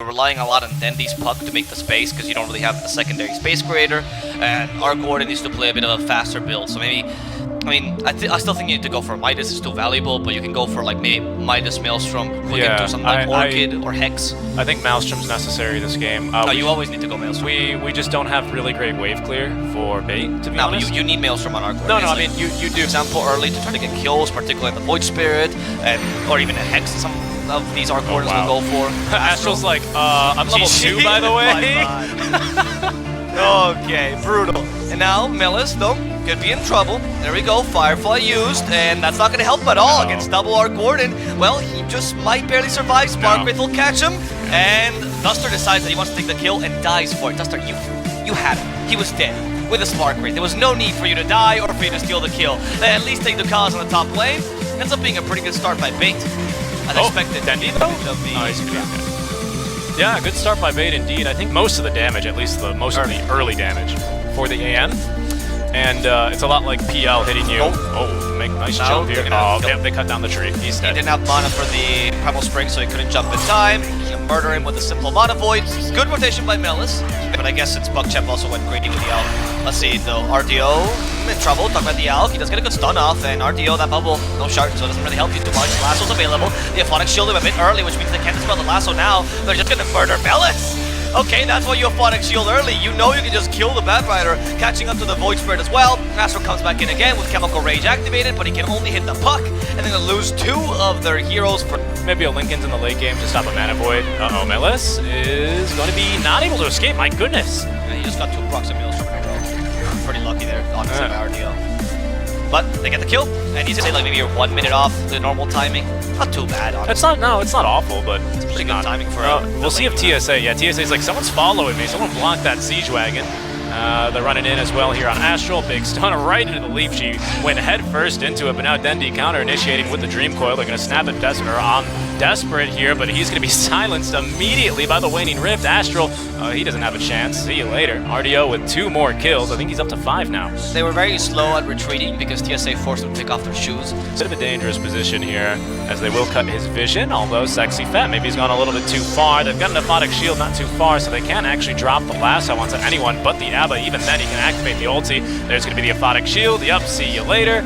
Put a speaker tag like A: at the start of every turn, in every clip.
A: We're relying a lot on Dendi's Puck to make the space because you don't really have a secondary space creator, and our Gordon needs to play a bit of a faster build. So maybe, I still think you need to go for Midas. It's too valuable, but you can go for like maybe Midas Maelstrom, look into something like Orchid or Hex.
B: I think Maelstrom's necessary this game.
A: You always need to go Maelstrom.
B: We just don't have really great wave clear for bait, to be honest.
A: But you need Maelstrom on our Gordon.
B: No, I mean, you do.
A: Example early to try to get kills, particularly in the Void Spirit, or even a Hex. Some of these Arc Gordons will go for.
B: Astral's like, I'm level 2, by the way.
A: Okay, brutal. And now Melis, though, could be in trouble. There we go, Firefly used, and that's not going to help him at all against double Arc Gordon. Well, he just might barely survive. Sparkwraith will catch him, and Duster decides that he wants to take the kill and dies for it. Duster, you had him. He was dead with a Sparkwraith. There was no need for you to die or for you to steal the kill. They at least take the cause on the top lane. Ends up being a pretty good start by Bait. As expected.
B: Dendi though? Yeah, good start by Bait indeed. I think most of the damage, at least most of the early damage for the AM. And it's a lot like PL hitting you. Make a nice jump here. They cut down the tree. He's dead.
A: He didn't have mana for the Primal Spring, so he couldn't jump in time. You can murder him with a simple mana void. Good rotation by Melis. But I guess since Puckchamp also went greedy with the Alk. Let's see, though. RDO in trouble. Talk about the Alk. He does get a good stun off, and RDO, that bubble, no shard, so it doesn't really help you too much. Lasso's available. The Aphotic Shield him a bit early, which means they can't dispel the Lasso now. They're just gonna murder Melis. Okay, that's why you Aphotic Shield early. You know you can just kill the Bat Rider, catching up to the Void Spirit as well. Astro comes back in again with Chemical Rage activated, but he can only hit the Puck, and they're gonna lose 2 of their heroes.
B: Maybe a Linken's in the late game to stop a Mana Void. Melis is going to be not able to escape, my goodness.
A: Yeah, he just got 2 procs of Maelstrom in a row. Pretty lucky there, honestly, by RDO. But they get the kill, and he's gonna say like maybe you're 1 minute off the normal timing. Not too bad, honestly.
B: It's not awful, but it's
A: pretty good timing for
B: we'll see if TSA, TSA's like, someone's following me, someone blocked that Siege Wagon. They're running in as well here on Astral. Big stun right into the leaf. She went head first into it, but now Dendi counter-initiating with the Dream Coil. They're going to snap at Desperate here, but he's going to be silenced immediately by the Waning Rift. Astral, he doesn't have a chance. See you later. RDO with 2 more kills. I think he's up to 5 now.
A: They were very slow at retreating because TSA forced them to take off their shoes.
B: Bit of a dangerous position here, as they will cut his vision, although Sexy Fat, maybe he's gone a little bit too far. They've got an Aphotic Shield not too far, so they can't actually drop the lasso onto anyone but the Abba. Even then, he can activate the ulti. There's going to be the Aphotic Shield. Yep, see you later.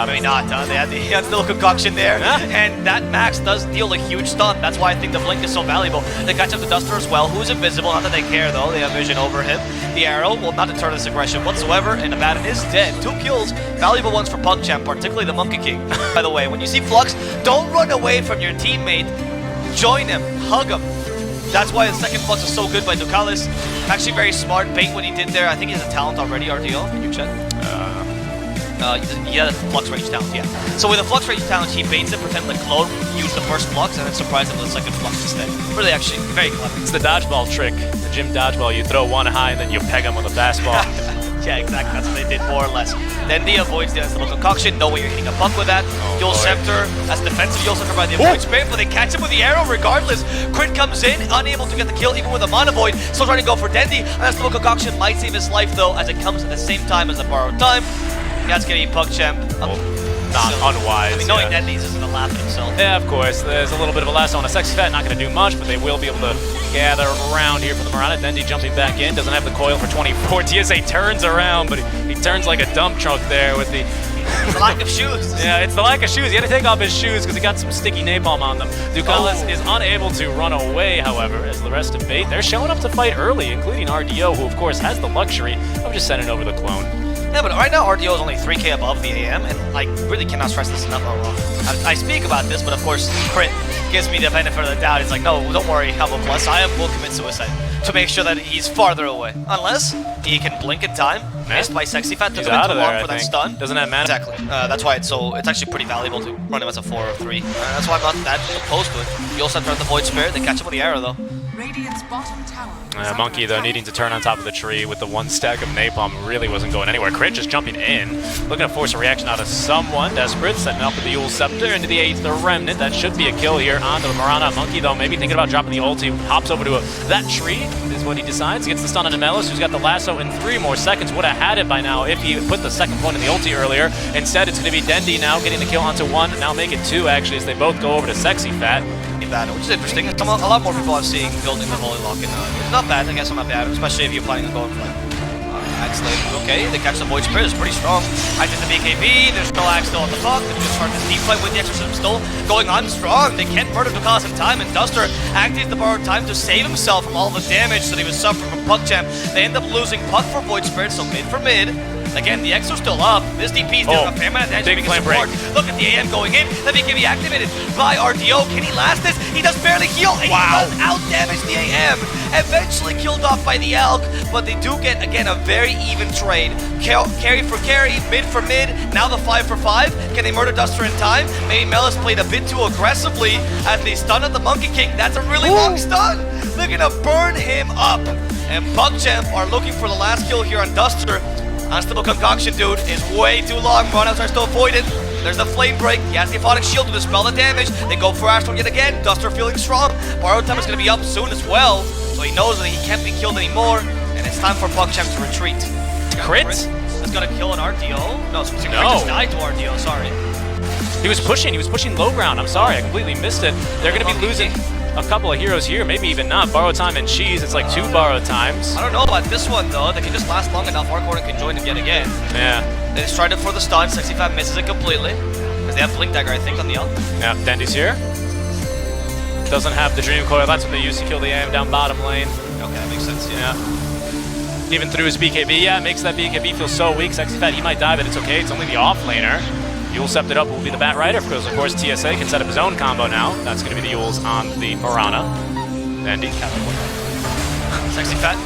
A: Maybe not, They had the little concoction there. And that Max does deal a huge stun. That's why I think the Blink is so valuable. They catch up the Duster as well, who's invisible. Not that they care, though. They have vision over him. The arrow will not deter this aggression whatsoever, and the Abaddon is dead. 2 kills. Valuable ones for Puckchamp, particularly the Monkey King. By the way, when you see Flux, don't run away from your teammate. Join him. Hug him. That's why the second Flux is so good by Ducalis. Actually very smart bait what he did there. I think he has a talent already, RDO. Can you check? He had a Flux Rage talent, yeah. So with a Flux Rage talent, he baits it, pretend like Clone, use the first Flux, and then surprise him with the second Flux instead. Really, actually, very clever.
B: It's the dodgeball trick. The gym dodgeball. You throw one high, and then you peg him with a fastball.
A: Yeah, exactly. That's what they did, more or less. Then he avoids the little concoction. No way you're hitting a Puck with that. Yule Scepter, that's defensive Yule Scepter by the Void Spirit, but they catch him with the arrow regardless. Crit comes in, unable to get the kill even with a Mana Void. Still trying to go for Dendi. And that little concoction might save his life though, as it comes at the same time as the borrowed time. That's gonna be Puckchamp.
B: Not unwise.
A: I mean, knowing Dendi's is gonna laugh at himself.
B: Yeah, of course. There's a little bit of a lasso on a Sexy Fat. Not gonna do much, but they will be able to gather around here for the Mirana. Dendi jumping back in. Doesn't have the coil for 24. TSA turns around, but he turns like a dump truck there with the...
A: the lack of shoes.
B: Yeah, it's the lack of shoes. He had to take off his shoes because he got some sticky napalm on them. Ducalis is unable to run away, however, as the rest of Bait. They're showing up to fight early, including RDO, who of course has the luxury of just sending over the clone.
A: Yeah, but right now RDO is only 3k above the AM, and I really cannot stress this enough. I speak about this, but of course, Crit gives me the benefit of the doubt. It's like, no, don't worry, have a plus. I will commit suicide to make sure that he's farther away. Unless he can blink in time. Missed by Sexy Fat, took him too long for that stun.
B: Doesn't have mana.
A: Exactly. That's why it's actually pretty valuable to run him as a 4 or 3. That's why I'm not that opposed to it. You also have to run the Void Spirit, they catch him with the arrow though.
C: Radiant's bottom tower.
B: Monkey, though, needing to turn on top of the tree with the 1 stack of napalm really wasn't going anywhere. Crit just jumping in, looking to force a reaction out of someone. Desperate, setting up with the Yule Scepter into the 8th, the Remnant. That should be a kill here onto the Mirana. Monkey, though, maybe thinking about dropping the ulti. Hops over to that tree, is what he decides. Gets the stun on Melis, who's got the lasso in 3 more seconds. Would have had it by now if he put the second point in the ulti earlier. Instead, it's going to be Dendi now getting the kill onto 1. Now make it 2, actually, as they both go over to Sexy Fat.
A: bad, which is interesting. A lot more people I'm seeing building the Holy Lock, and it's not bad. I guess I'm not bad, especially if you're planning on going for like Axe later. Okay, they catch the Void Spirit, it's pretty strong. I did the BKB, there's no Axe still on the puck. They just start this deep fight with the Exorcism still going on strong. They can't murder Ducalis in time, and Duster activates the borrowed time to save himself from all the damage that he was suffering from Puckchamp. They end up losing puck for Void Spirit, so mid for mid. Again, the Exo's still up. This DP is doing a fair amount of damage.
B: Big flame break.
A: Look at the AM going in. The BKB activated by RDO. Can he last this? He does barely heal. And
B: wow.
A: He does out-damage the AM. Eventually killed off by the Elk, but they do get, again, a very even trade. Carry for carry, mid for mid. Now the 5 for 5. Can they murder Duster in time? Maybe Melis played a bit too aggressively as they stun at the Monkey King. That's a really long stun. They're gonna burn him up. And Puckchamp are looking for the last kill here on Duster. Unstable Concoction, dude, is way too long. Runouts are still avoided. There's the Flame Break. He has the Aphotic Shield to dispel the damage. They go for Astral yet again. Duster feeling strong. Borrowed time is going to be up soon as well. So he knows that he can't be killed anymore. And it's time for Puckchamp to retreat.
B: Crit?
A: That's going to kill an RDO. No, Crit just died to RDO, sorry.
B: He was pushing low ground. I'm sorry, I completely missed it. They're going to be losing a couple of heroes here, maybe even not. Borrowed time and Cheese, it's like 2 borrowed times.
A: I don't know about this one though. They can just last long enough. Hardcore can join them yet again.
B: Yeah.
A: They just tried it for the stun. 65 misses it completely. Because they have Blink Dagger, I think, on the Elk.
B: Yeah, Dendi's here. Doesn't have the Dream Coil. That's what they used to kill the AM down bottom lane.
A: Okay, that makes sense, yeah.
B: Even through his BKB, yeah, makes that BKB feel so weak. Sexy Fat, he might die, but it's okay. It's only the off laner. Yule Scepted up will be the Bat Rider, because of course TSA can set up his own combo now. That's going to be the Yules on the Mirana. Andy,
A: Sexy Fat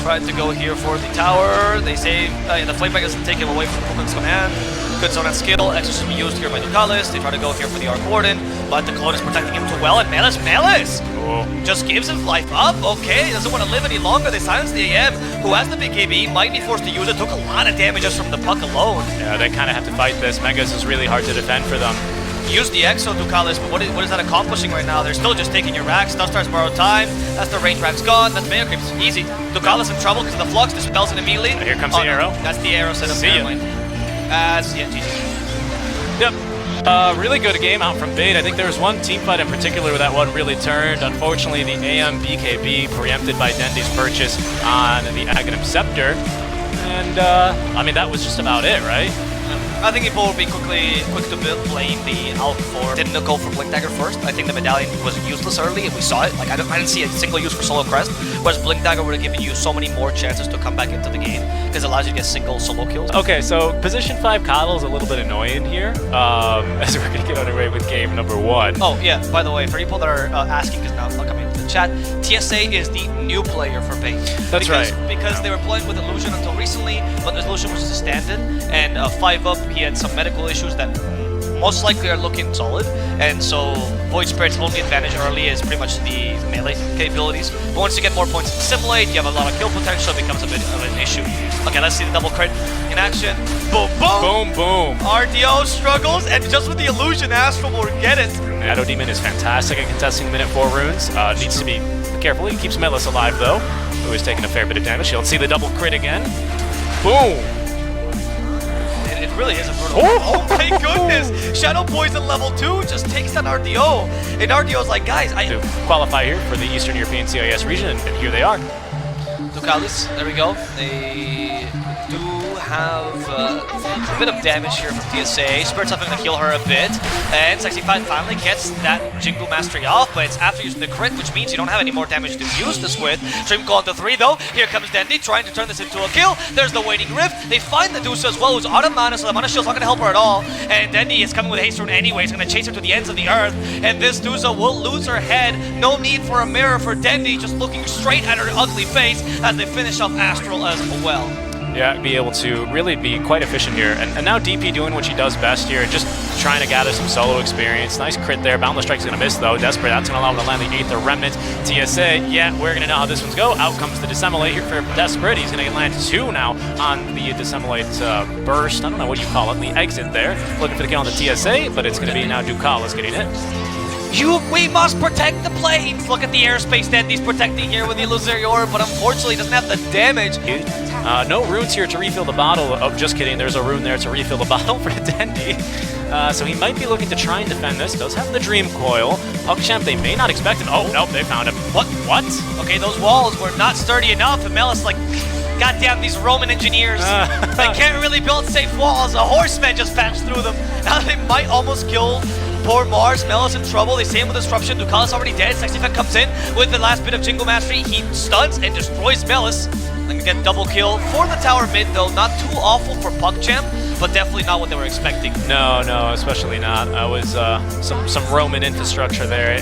A: tried to go here for the tower. They say the Flame Break isn't taken away from Pokemon's command. Good zone and skill. Exorcism used here by Ducalis. They try to go here for the Arc Warden, but the clone is protecting him too well. And Melis just gives his life up. Okay, he doesn't want to live any longer. They silence the AM, who has the BKB, might be forced to use it. Took a lot of damage just from the puck alone.
B: Yeah, they kind of have to fight this. Megas is really hard to defend for them.
A: Use the Exo Ducalis, but what is that accomplishing right now? They're still just taking your racks. Dunstar's borrowed time. That's the range rack's gone. That's Mayo Creeps. Easy. Ducalis in trouble because the Flux dispels it immediately.
B: Here comes the arrow.
A: That's the arrow set up
B: there.
A: GG.
B: Yep. Really good game out from Bait. I think there was one team fight in particular where that one really turned. Unfortunately, the AM BKB preempted by Dendi's purchase on the Aghanim Scepter. And, I mean, that was just about it, right?
A: I think people will be quick to blame the Alk for didn't go for Blink Dagger first. I think the medallion was useless early, and we saw it. Like I didn't see a single use for solo crest, whereas Blink Dagger would have given you so many more chances to come back into the game because it allows you to get single solo kills.
B: Okay, so position 5 Coddle is a little bit annoying here, as we're gonna get underway with game number 1.
A: Oh yeah, by the way, for people that are asking, because now I'll come into the chat, TSA is the new player for Bait.
B: That's right.
A: Because they were playing with Illusion until recently, but Illusion was just a stand-in, and 5-up, he had some medical issues that most likely are looking solid, and so Void Spirit's only advantage early is pretty much the melee capabilities. But once you get more points to Simulate, you have a lot of kill potential, it becomes a bit of an issue. Okay, let's see the double crit in action. Boom, boom!
B: Boom, boom!
A: RDO struggles, and just with the Illusion, Astral will get it.
B: Shadow Demon is fantastic at contesting minute 4 runes. Needs to be careful. He keeps Melis alive though, who is taking a fair bit of damage. Let's see the double crit again. Boom!
A: It really is a brutal. Oh my goodness! Shadow Poison level 2 just takes down RDO. And RDO's like, guys,
B: to qualify here for the Eastern European CIS region, and here they are.
A: Ducalis, there we go. They do have a bit of damage here from TSA. Spirit's having to heal her a bit. And Sexy Fat finally gets that Jingle Mastery off, but it's after using the crit, which means you don't have any more damage to use this with. Dream Call into 3 though. Here comes Dendi trying to turn this into a kill. There's the Waiting Rift. They find the Dusa as well, who's out of mana, so the mana shield's not going to help her at all. And Dendi is coming with Haste Rune anyway. He's going to chase her to the ends of the earth. And this Dusa will lose her head. No need for a mirror for Dendi, just looking straight at her ugly face as they finish off Astral as well.
B: Yeah, be able to really be quite efficient here. And now DP doing what she does best here, just trying to gather some solo experience. Nice crit there. Boundless Strike's going to miss though. Desperate, that's going to allow him to land the 8th Remnant. TSA, yeah, we're going to know how this one's go. Out comes the Dissemblate here for Desperate. He's going to land 2 now on the Dissemblate burst. I don't know what you call it, the exit there. Looking for the kill on the TSA, but it's going to be now Ducalis getting it.
A: We must protect the planes! Look at the airspace that he's protecting here with the Illusory Orb, but unfortunately doesn't have the damage.
B: No runes here to refill the bottle. Oh, just kidding, there's a rune there to refill the bottle for Dendi. So he might be looking to try and defend this. Does have the Dream Coil. Puckchamp, they may not expect him. Oh, nope, they found him. What?
A: Okay, those walls were not sturdy enough, and Melis like, goddamn, these Roman engineers. They can't really build safe walls. A horseman just patched through them. Now they might almost kill poor Mars. Melis in trouble. They see him with Disruption. Ducalis already dead. Sexyfet comes in with the last bit of Jingle Mastery. He stuns and destroys Melis. Gonna get double kill for the tower mid though. Not too awful for Puckchamp, but definitely not what they were expecting.
B: No, especially not. I was some Roman infrastructure there.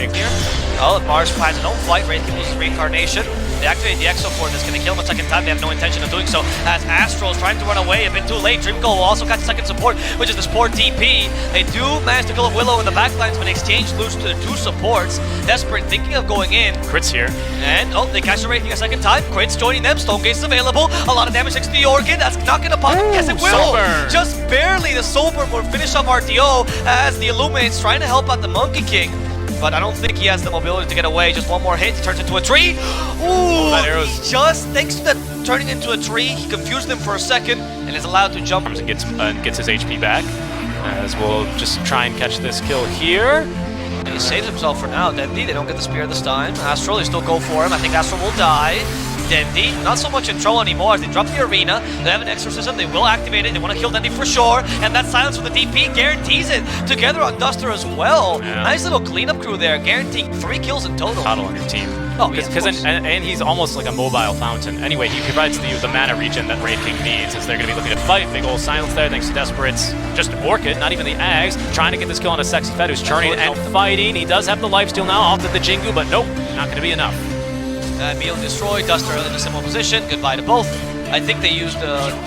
A: Oh, Mars has an own flight. Wraith can lose his reincarnation. They activate the Exo Port that's going to kill him a second time. They have no intention of doing so. As Astro is trying to run away a bit too late. Dreamco will also catch second support, which is the support DP. They do manage to kill a Willow in the backlines, but in exchange lose to the two supports. Desperate, thinking of going in.
B: Crit's here.
A: And, oh, they catch the Wraithing a second time. Crit's joining them. Stone Gaze is available. A lot of damage next to the Organ. That's not going to pop. Yes, it will.
B: Sober.
A: Just barely. The Sober will finish off RTO as the Illuminate's trying to help out the Monkey King. But I don't think he has the mobility to get away. Just one more hit, he turns into a tree. Ooh,
B: that arrow's...
A: he just, thanks to that turning into a tree, he confused them for a second and is allowed to jump.
B: And gets his HP back, as we'll just try and catch this kill here.
A: And he saves himself for now. Dendi, they don't get the spear this time. Astral, they still go for him. I think Astral will die. Dendi, not so much in trouble anymore as they drop the arena. They have an exorcism, they will activate it. They want to kill Dendi for sure. And that silence with the DP guarantees it. Together on Duster as well.
B: Yeah.
A: Nice little cleanup crew there, guaranteeing 3 kills in total.
B: Total on your team.
A: Oh, yeah,
B: and he's almost like a mobile fountain. Anyway, he provides the mana regen that Wraith King needs, as they're going to be looking to fight. Big ol' silence there, thanks to Desperate's just Orchid, not even the Ags, trying to get this kill on a Sexyfet who's churning and fighting. He does have the lifesteal now off to the Jingu, but nope, not going to be enough.
A: Meal destroyed, Duster in a similar position. Goodbye to both. I think they used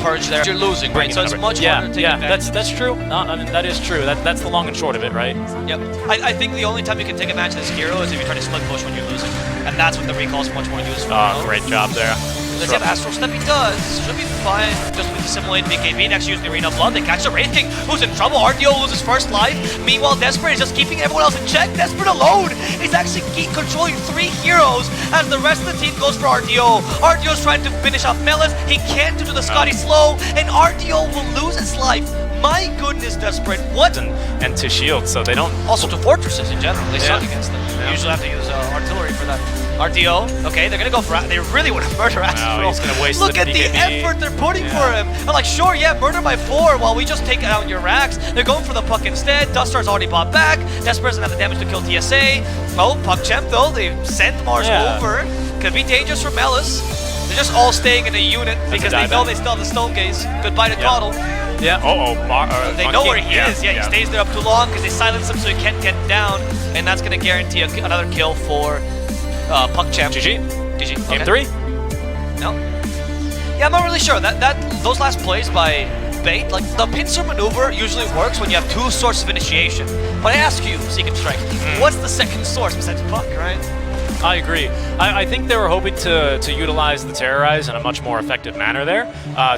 A: Purge there. You're losing, right? So it's much harder to take advantage.
B: That's true. I mean, that is true. That's the long and short of it, right?
A: Yep. I think the only time you can take advantage of this hero is if you try to split push when you're losing. And that's when the recall is much more useful.
B: Oh, great job there.
A: Let's see if Astral Step he does. Should be fine. Just with the simulated BKB. Next use the Arena of Blood. They catch the Wraith King, who's in trouble. RDO loses first life. Meanwhile, Desperate is just keeping everyone else in check. Desperate alone is actually controlling 3 heroes as the rest of the team goes for RDO. RDO's trying to finish off Melis. He can't due to the Scotty slow, and RDO will lose his life. My goodness, Desperate. What?
B: And to shield, so they don't...
A: Also to fortresses in general. They suck against them. They usually have to use artillery for that. RDO, okay, they're gonna go for... They really want to murder Astral.
B: No, he's gonna waste
A: Look at the effort they're putting for him. They're like, sure, yeah, murder by 4 while we just take out your racks. They're going for the Puck instead. Dustar's already bought back. Desperate doesn't have the damage to kill TSA. Oh, Puckchamp though, they sent Mars over. Could be dangerous for Melis. They're just all staying in a unit because they know they still have the Stone Gaze. Goodbye to Coddle.
B: Yeah,
A: they know where he is. Yeah, he stays there up too long because they silence him so he can't get down. And that's going to guarantee another kill for Puckchamp.
B: GG. Game 3?
A: No. Yeah, I'm not really sure. Those last plays by Bait, like the pincer maneuver usually works when you have 2 sources of initiation. But I ask you, Seek and Strike, what's the second source besides Puck, right?
B: I agree. I think they were hoping to utilize the Terrorize in a much more effective manner there,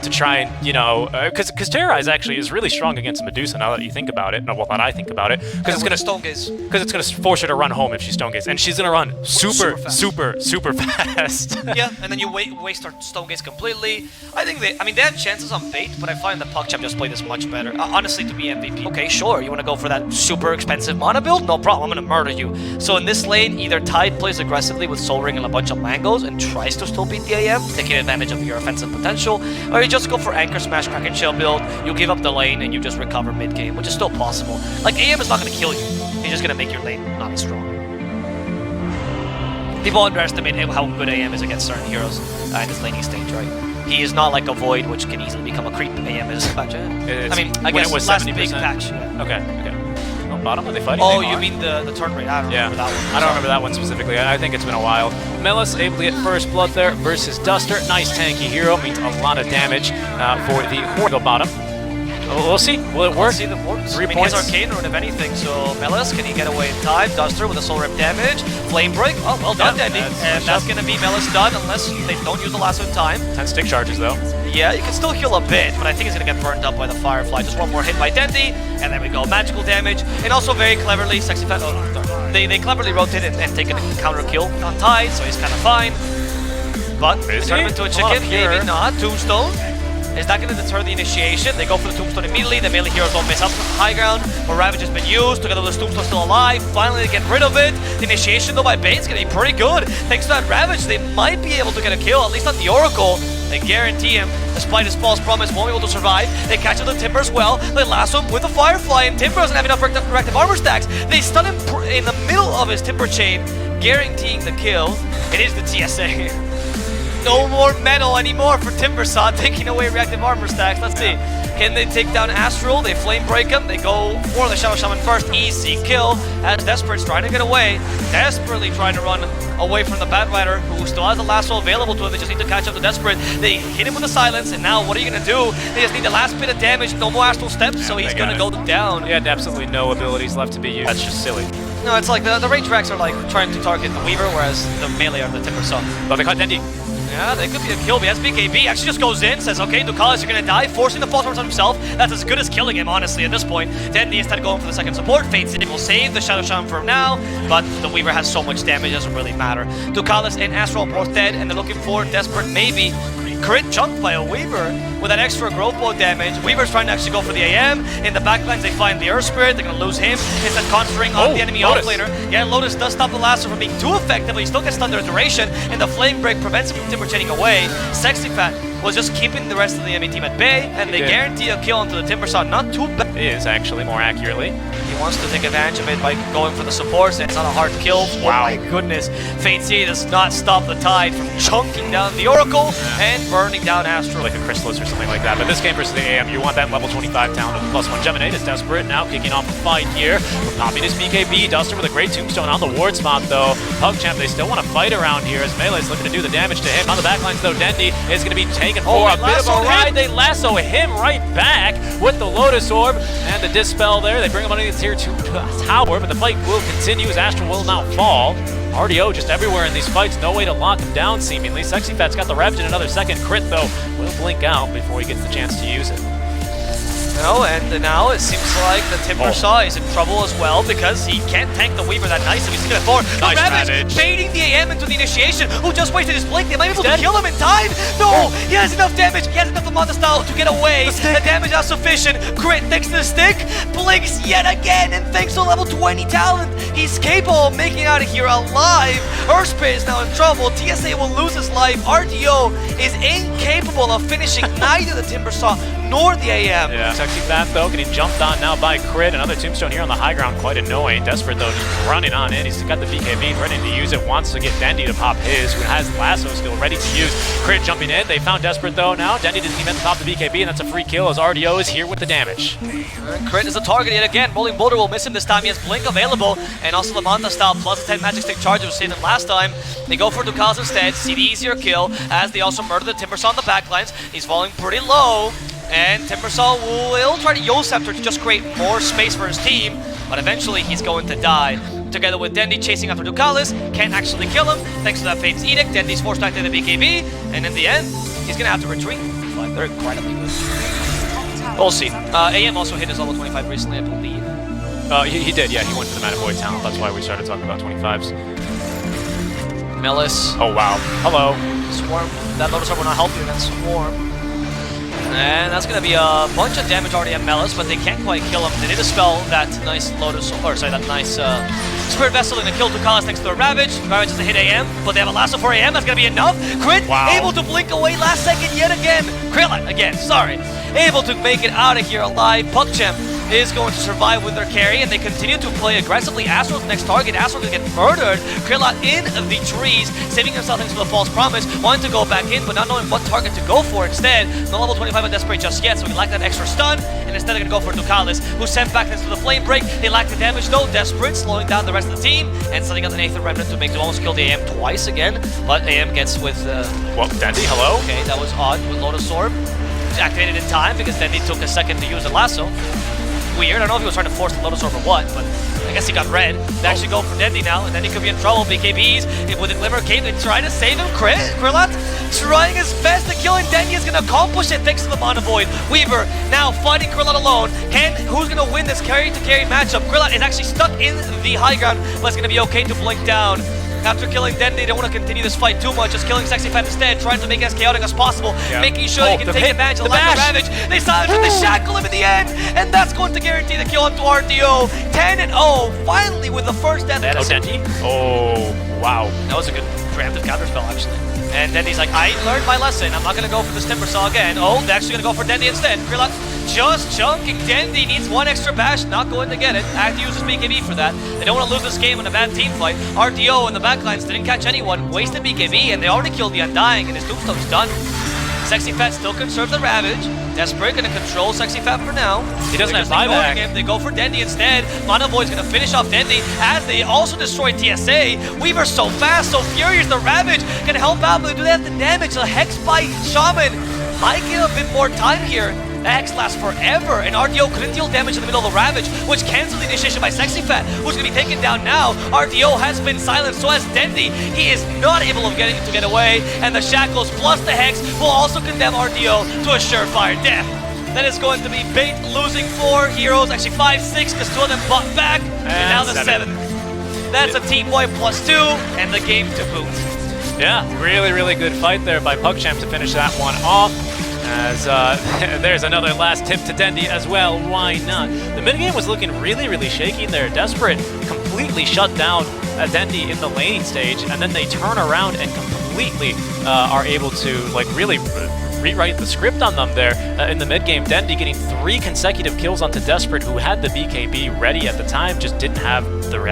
B: to try and, you know, because Terrorize actually is really strong against Medusa now that you think about it, well, that I think about it, because it's going to
A: Stone Gaze.
B: Because it's going to force her to run home if she's Stone Gaze, and she's going to run super fast.
A: Yeah, and then you waste her Stone Gaze completely. I think they have chances on Bait, but I find that Puckchamp just played this much better. Honestly, to be MVP. Okay, sure, you want to go for that super expensive mana build? No problem, I'm going to murder you. So in this lane, either Tide plays aggressively with Soul Ring and a bunch of Mangos and tries to still beat the AM, taking advantage of your offensive potential, or you just go for Anchor Smash, Crack and Chill build, you give up the lane and you just recover mid-game, which is still possible. Like, AM is not going to kill you, he's just going to make your lane not as strong. People underestimate how good AM is against certain heroes in this laning stage, right? He is not like a Void, which can easily become a creep. AM is. I mean, I guess
B: it was
A: last
B: 70%.
A: big patch. Yeah.
B: Okay. Oh, bottom, are they fighting?
A: Oh, you mean the turn rate? I don't remember that one.
B: I don't remember that one specifically. I think it's been a while. Melis able to get first blood there versus Duster. Nice tanky hero, means a lot of damage for the Horde bottom. We'll see. Will it work?
A: Let's see the Horde.
B: 3 points.
A: He has Arcane Rune, if anything, so Melis, can he get away in time? Duster with a Soul Rip damage. Flame Break. Oh, well done, Dendi. And that's going to be Melis done unless they don't use the lasso in time.
B: 10 stick charges, though.
A: Yeah, you can still heal a bit, but I think he's going to get burned up by the Firefly. Just one more hit by Dendi, and there we go. Magical damage. And also very cleverly, Sexyfet. Oh, they cleverly rotate and take a counter kill on Tide, so he's kind of fine. But they turn him into a chicken. Maybe not. Tombstone. Is that going to deter the initiation? They go for the Tombstone immediately. The melee heroes don't miss up high ground. But Ravage has been used. Together with the Tombstone still alive. Finally, they get rid of it. The initiation, though, by Bane's going to be pretty good. Thanks to that Ravage, they might be able to get a kill, at least on the Oracle. They guarantee him, despite his false promise, won't be able to survive. They catch up the Timber as well. They lasso him with a Firefly, and Timber doesn't have enough reactive armor stacks. They stun him in the middle of his Timber chain, guaranteeing the kill. It is the TSA. No more metal anymore for Timbersaw, taking away reactive armor stacks. Let's see. Can they take down Astral? They flame break him. They go for the Shadow Shaman first. Easy kill as Desperate's trying to get away. Desperately trying to run away from the Bad Rider, who still has the lasso available to him. They just need to catch up to Desperate. They hit him with the silence, and now what are you going to do? They just need the last bit of damage. No more Astral steps, so he's going to go down.
B: He had absolutely no abilities left to be used. That's just silly.
A: No, it's like the range racks are like trying to target the Weaver, whereas the melee are the Timbersaw.
B: But they caught Dendi.
A: Yeah, they could be a kill, but as BKB actually just goes in, says, okay, Ducalis, you're gonna die, forcing the false promise on himself. That's as good as killing him, honestly, at this point. Dendi instead of going for the second support, Fates it will save the Shadow Shaman for now, but the Weaver has so much damage, it doesn't really matter. Ducalis and Astral are both dead, and they're looking for Desperate, maybe. Crit chunked by a Weaver with that extra growth bow damage. Weaver's trying to actually go for the AM. In the backlines, they find the Earth Spirit. They're going to lose him. Instead, conjuring on the enemy offlaner. Yeah, Lotus does stop the lasso from being too effective, but he still gets stunned during duration, and the Flame Break prevents him from Timber chaining away. Sexy Fat was just keeping the rest of the enemy team at bay, and they guarantee a kill onto the Timbersaw. Not too bad.
B: It is actually, more accurately.
A: He wants to take advantage of it by going for the supports, and it's not a hard kill.
B: Wow.
A: Oh my goodness. Fate C does not stop the tide from chunking down the Oracle and burning down Astral.
B: Like a Chrysalis or something like that. But this game versus the AM, you want that level 25 talent with +1 Geminate. Is Desperate now kicking off the fight here. We're popping his BKB. Duster with a great tombstone on the ward spot though. Puckchamp, they still want to fight around here as Melee's looking to do the damage to him. On the backlines though, Dendi is going to be taken for a bit of a ride. They lasso him right back with the Lotus Orb and the Dispel there. They bring him underneath the tier 2 tower, but the fight will continue as Astral will now fall. RDO just everywhere in these fights, no way to lock him down seemingly. Sexy Fat's got the Ravage in another second. Crit though will blink out before he gets the chance to use it.
A: No, and now it seems like the Timbersaw is in trouble as well because he can't tank the Weaver that nice. We've seen it before.
B: Nice
A: Ravage baiting the AM into the initiation, who just wasted his blink. They might be able to kill him in time. No, he has enough damage. He has enough Amanda style to get away. The damage is sufficient. Crit thanks to the stick. Blinks yet again, and thanks to level 20 talent, he's capable of making out of here alive. Earthspit is now in trouble. TSA will lose his life. RDO is incapable of finishing neither the Timbersaw nor the AM.
B: Yeah. Sexy Fat though getting jumped on now by Crit. Another tombstone here on the high ground, quite annoying. Desperate though just running on in. He's got the BKB ready to use it. Wants to get Dendi to pop his, who has lasso skill ready to use. Crit jumping in. They found Desperate though now. Dendi doesn't even pop the BKB, and that's a free kill as RDO is here with the damage.
A: Crit is the target yet again. Rolling Boulder will miss him this time. He has Blink available, and also Lamanta style plus the 10 magic stick charge that was saved him last time. They go for Ducalis instead, see the easier kill, as they also murder the Timbersaw on the backlines. He's falling pretty low, and Timbersaw will try to Yo Scepter to just create more space for his team, but eventually he's going to die. Together with Dendi chasing after Ducalis, can't actually kill him thanks to that Fate's Edict. Dendi's forced to activate the BKB, and in the end, he's going to have to retreat. But they're incredibly good. We'll see. AM also hit his level 25 recently, I believe.
B: He did, yeah. He went for the Mana Void talent. That's why we started talking about 25s.
A: Melis.
B: Oh, wow. Hello.
A: Swarm. That Lotus Orb will not help you against Swarm. And that's going to be a bunch of damage already at Melis, but they can't quite kill him. They did dispel that nice Lotus, or sorry, that nice Spirit Vessel and the kill Ducalis thanks to the Ravage. Ravage doesn't hit AM, but they have a lasso for AM. That's going to be enough. Crit, able to blink away last second yet again. Krillin, again, sorry. Able to make it out of here alive. Puckchamp is going to survive with their carry, and they continue to play aggressively. Astral's next target. Astral going to get murdered. Krillin in the trees, saving himself thanks to the false promise. Wanting to go back in, but not knowing what target to go for instead. No level 25 on Desperate just yet, so we lack that extra stun, and instead they're going to go for Ducalis, who's sent back thanks to the Flame Break. They lack the damage though. Desperate slowing down the rest of the team, and setting up the Nathan Remnant to make them almost kill the AM twice again, but AM gets with...
B: well, Dendi, hello?
A: Okay, that was odd with Lotus Orb. Activated in time because Dendi took a second to use the lasso. Weird, I don't know if he was trying to force the Lotus Orb or what, but I guess he got red. They actually go for Dendi now, and then he could be in trouble. BKBs with the Glimmer Cape, they try to save him. Krillat trying his best to kill him. Dendi is going to accomplish it thanks to the Mana Void. Weaver now fighting Krillat alone. Who's going to win this carry-to-carry matchup? Krillat is actually stuck in the high ground, but it's going to be okay to blink down. After killing dendi, they don't want to continue this fight too much, just killing Sexy Fat instead, trying to make it as chaotic as possible, making sure they can take advantage of the lack of Ravage. They silence him, they shackle him in the end, and that's going to guarantee the kill onto RDO. 10-0, finally with the first death.
B: Oh, dendi? Oh, wow.
A: That was a good preemptive counterspell, actually. And Dendi's like, I learned my lesson. I'm not going to go for this Timber Saw again. Oh, they're actually going to go for Dendi instead. Freelock just chunking. Dendi needs one extra bash, not going to get it. Act uses BKB for that. They don't want to lose this game in a bad team fight. RDO and the backlines didn't catch anyone. Wasted BKB, and they already killed the Undying, and his Tombstone's done. Sexy Fat still conserves the Ravage. Desperate gonna control Sexy Fat for now.
B: He doesn't have buyback.
A: They go for Dendi instead. Mana Void's gonna finish off Dendi as they also destroy TSA. Weaver so fast, so furious. The Ravage can help out, but they do have the damage. The Hex by Shaman might get a bit more time here. The Hex lasts forever, and RDO couldn't deal damage in the middle of the Ravage, which cancels the initiation by Sexy Fat, who's going to be taken down now. RDO has been silenced, so has Dendi. He is not able to get away, and the Shackles plus the Hex will also condemn RDO to a surefire death. That is going to be Bait losing 4 heroes, actually 5-6, because 2 of them fought back, and now the 7th. That's a team wipe +2, and the game to boot.
B: Yeah, really good fight there by Puckchamp to finish that one off. As there's another last tip to dendi as well, why not? The minigame was looking really shaky there. Desperate completely shut down dendi in the laning stage, and then they turn around and completely are able to like really rewrite the script on them there in the mid game. Dendi getting 3 consecutive kills onto Desperate, who had the BKB ready at the time, just didn't have the